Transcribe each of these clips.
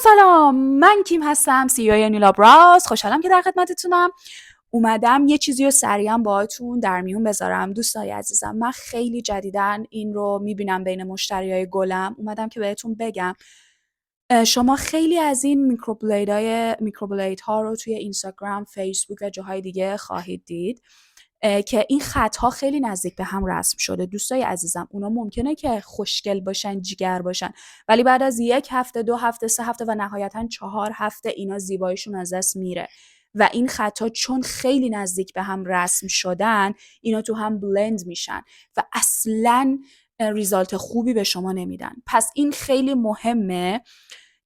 سلام، من کیم هستم، CEO نیلا براز. خوشحالم که در خدمتتونم. اومدم یه چیزی رو سریعا باهاتون در میون بذارم. دوستای عزیزم، من خیلی جدیدن این رو میبینم بین مشتریای گلم. اومدم که بهتون بگم شما خیلی از این میکروبلید ها رو توی اینستاگرام، فیسبوک و جاهای دیگه خواهید دید که این خطها خیلی نزدیک به هم رسم شده. دوستای عزیزم، اونا ممکنه که خوشگل باشن، جیگر باشن، ولی بعد از 1 هفته، 2 هفته، 3 هفته و نهایتاً 4 هفته اینا زیباییشون از دست میره و این خطها چون خیلی نزدیک به هم رسم شدن اینا تو هم بلند میشن و اصلاً ریزالت خوبی به شما نمیدن. پس این خیلی مهمه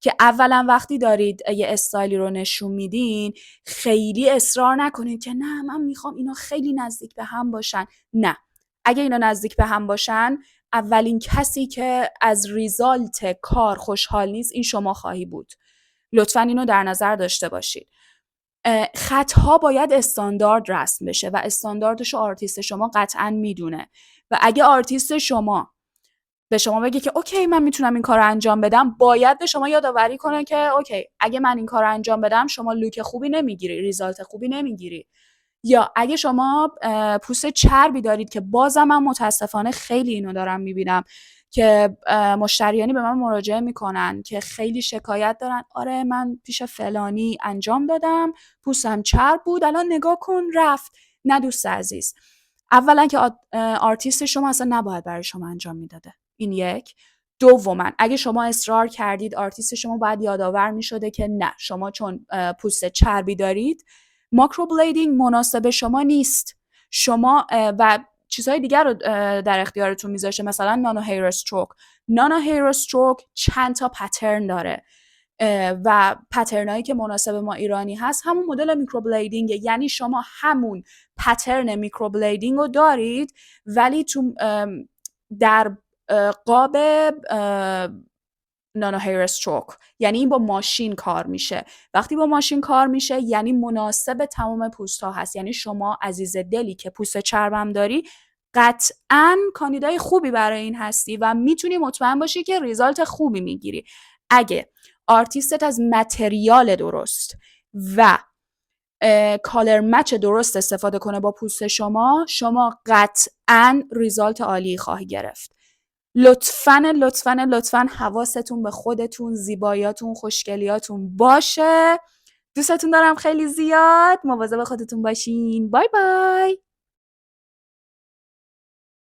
که اولا وقتی دارید یه استایلی رو نشون میدین خیلی اصرار نکنید که نه من میخوام اینا خیلی نزدیک به هم باشن. نه، اگه اینا نزدیک به هم باشن اولین کسی که از ریزالت کار خوشحال نیست این شما خواهی بود. لطفاً اینو در نظر داشته باشید. خطها باید استاندارد رسم بشه و استانداردشو آرتیست شما قطعاً میدونه و اگه آرتیست شما به شما بگه که اوکی من میتونم این کار رو انجام بدم، باید به شما یادآوری کنه که اوکی اگه من این کار رو انجام بدم شما لوک خوبی نمیگیری، ریزالت خوبی نمیگیری. یا اگه شما پوست چربی دارید که بازم من متاسفانه خیلی اینو دارم میبینم که مشتریانی به من مراجعه میکنن که خیلی شکایت دارن، آره من پیش فلانی انجام دادم پوستم چرب بود الان نگاه کن رفت. نه دوست عزیز، اولا که آرتیست شما اصلا نباید برای شما انجام میداده، این یک. دوما اگه شما اصرار کردید آرتیست شما باید یادآور میشده که نه شما چون پوست چربی دارید ماکروبلیدینگ مناسب شما نیست. شما و چیزهای دیگر رو در اختیارتون میذاشه، مثلا نانو هیر استروک. نانو هیر استروک چند تا پترن داره و پترنایی که مناسب ما ایرانی هست همون مدل میکروبلیدینگ، یعنی شما همون پترن میکروبلیدینگ رو دارید ولی تو در قاب نانو هیر استروک، یعنی این با ماشین کار میشه. وقتی با ماشین کار میشه یعنی مناسب تمام پوست ها هست، یعنی شما عزیز دلی که پوست چربم داری قطعاً کاندیدای خوبی برای این هستی و میتونی مطمئن باشی که ریزالت خوبی میگیری. اگه آرتیستت از متریال درست و کالر مچ درست استفاده کنه با پوست شما قطعاً ریزالت عالی خواهی گرفت. لطفاً حواستون به خودتون، زیباییاتون، خوشگلیاتون باشه. دوستتون دارم خیلی زیاد. مواظب خودتون باشین. بای بای.